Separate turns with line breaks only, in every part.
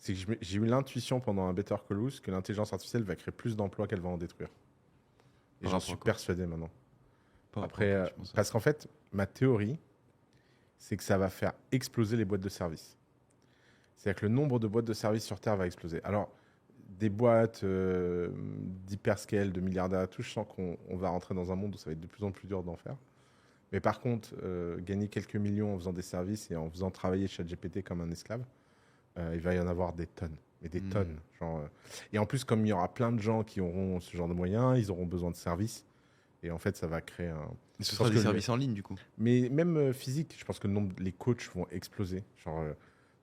C'est que j'ai eu l'intuition pendant un Better Call Saul que l'intelligence artificielle va créer plus d'emplois qu'elle va en détruire. Et
Par
j'en
rapport
suis
à quoi?
persuadé maintenant.
Par
Après,
rapport à quoi tu penses ça?
parce qu'en fait, ma théorie, c'est que ça va faire exploser les boîtes de services. C'est-à-dire que le nombre de boîtes de services sur Terre va exploser. Alors, des boîtes d'hyperscale, de milliardaires à tout, je sens qu'on va rentrer dans un monde où ça va être de plus en plus dur d'en faire. Mais par contre, gagner quelques millions en faisant des services et en faisant travailler ChatGPT comme un esclave, il va y en avoir des tonnes. Mais des tonnes. Genre, et en plus, comme il y aura plein de gens qui auront ce genre de moyens, ils auront besoin de services. Et en fait, ça va créer un...
Et ce
Je
sera
pense
des
que
services en ligne, du coup.
Mais même physique, je pense que les coachs vont exploser. Genre,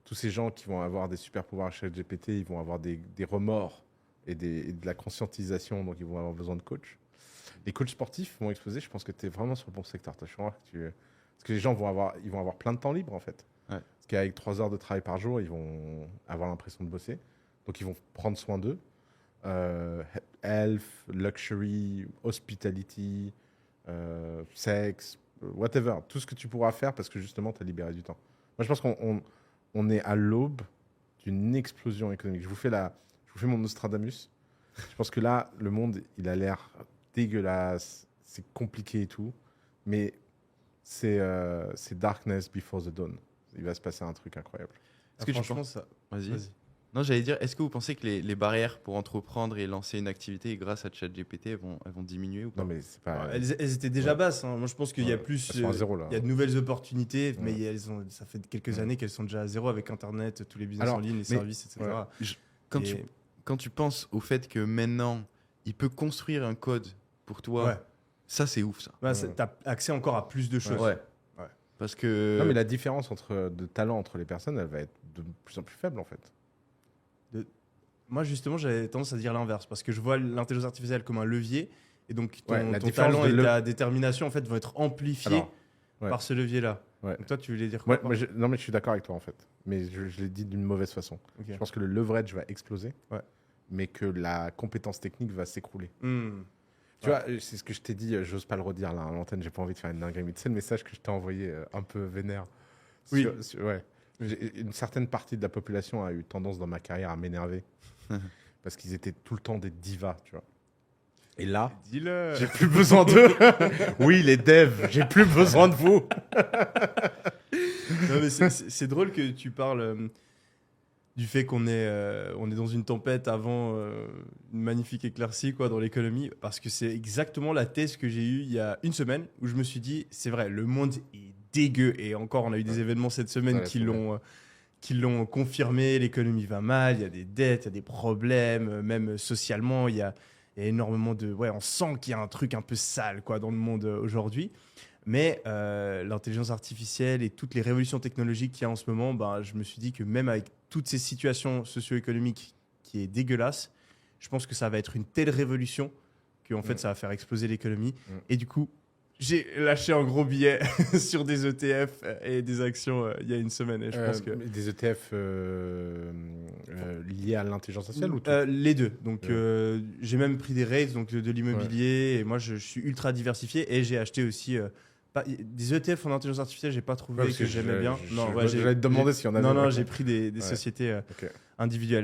tous ces gens qui vont avoir des super pouvoirs chez GPT, ils vont avoir des remords et de la conscientisation, donc ils vont avoir besoin de coachs. Les coachs sportifs vont exploser. Je pense que tu es vraiment sur le bon secteur. Parce que les gens ils vont avoir plein de temps libre, en fait.
Ouais.
Parce qu'avec 3 heures de travail par jour, ils vont avoir l'impression de bosser. Donc, ils vont prendre soin d'eux. Health, luxury, hospitality, sexe, whatever. Tout ce que tu pourras faire parce que justement, tu as libéré du temps. Moi, je pense qu'on est à l'aube d'une explosion économique. Je vous fais mon Nostradamus. Je pense que là, le monde, il a l'air dégueulasse, c'est compliqué et tout, mais c'est darkness before the dawn. Il va se passer un truc incroyable.
Est-ce que tu
franchement,
penses
ça...
Vas-y.
Vas-y.
Non, j'allais dire, est-ce que vous pensez que les barrières pour entreprendre et lancer une activité grâce à ChatGPT elles vont diminuer ou pas?
Non, mais c'est pas...
Elles étaient déjà
Ouais.
basses. Hein. Moi, je pense qu'il y a
Ouais.
plus.
Elles sont à zéro, là.
Il y a de nouvelles opportunités,
Ouais.
mais ça fait quelques
Ouais.
années qu'elles sont déjà à zéro avec Internet, tous les business
Alors,
en ligne, les
mais-
services, etc.
Ouais.
Quand,
Et-
quand tu penses au fait que maintenant, il peut construire un code pour toi,
Ouais.
ça c'est ouf ça.
Bah, t'as accès encore à plus de choses.
Ouais.
Ouais.
Parce que...
Non, mais la différence de talent entre les personnes, elle va être de plus en plus faible, en fait.
Moi, justement, j'avais tendance à dire l'inverse parce que je vois l'intelligence artificielle comme un levier et donc
Ouais, la
ton
différence
talent
de
et ta détermination en fait vont être amplifiés
Alors, ouais.
par ce levier-là.
Ouais.
Donc toi, tu voulais dire quoi?
Non, mais je suis d'accord avec toi, en fait. Mais je l'ai dit d'une mauvaise façon.
Ok.
Je pense que le leverage va exploser,
Ouais.
mais que la compétence technique va s'écrouler.
Hmm.
Tu vois, c'est ce que je t'ai dit, j'ose pas le redire là à l'antenne, j'ai pas envie de faire une dinguerie, mais tu sais le message que je t'ai envoyé un peu vénère.
Oui.
Ouais. Une certaine partie de la population a eu tendance dans ma carrière à m'énerver parce qu'ils étaient tout le temps des divas, tu vois. Et là,
Dis-le.
j'ai plus besoin d'eux. Oui, les devs, j'ai plus besoin de vous.
Non, mais c'est drôle que tu parles du fait qu'on est dans une tempête avant une magnifique éclaircie quoi, dans l'économie, parce que c'est exactement la thèse que j'ai eue il y a une semaine, où je me suis dit, c'est vrai, le monde est dégueu, et encore, on a eu des événements cette semaine
Ouais,
qui l'ont confirmé, l'économie va mal, il y a des dettes, il y a des problèmes, même socialement, il y a énormément de... Ouais, on sent qu'il y a un truc un peu sale quoi, dans le monde aujourd'hui. Mais l'intelligence artificielle et toutes les révolutions technologiques qu'il y a en ce moment, ben, je me suis dit que même avec toutes ces situations socio-économiques qui est dégueulasse, je pense que ça va être une telle révolution que en fait, ça va faire exploser l'économie. Et du coup, j'ai lâché un gros billet sur des ETF et des actions il y a une semaine. Et je pense que...
Des ETF liés à l'intelligence artificielle ou tout
Les deux. Donc, j'ai même pris des rates, donc de l'immobilier. Et moi, je suis ultra diversifié. Et j'ai acheté aussi des ETF en intelligence artificielle. J'ai pas trouvé
parce
que j'aimais bien.
J'allais te demander s'il y en avait.
Non, j'ai pris des sociétés individuelles.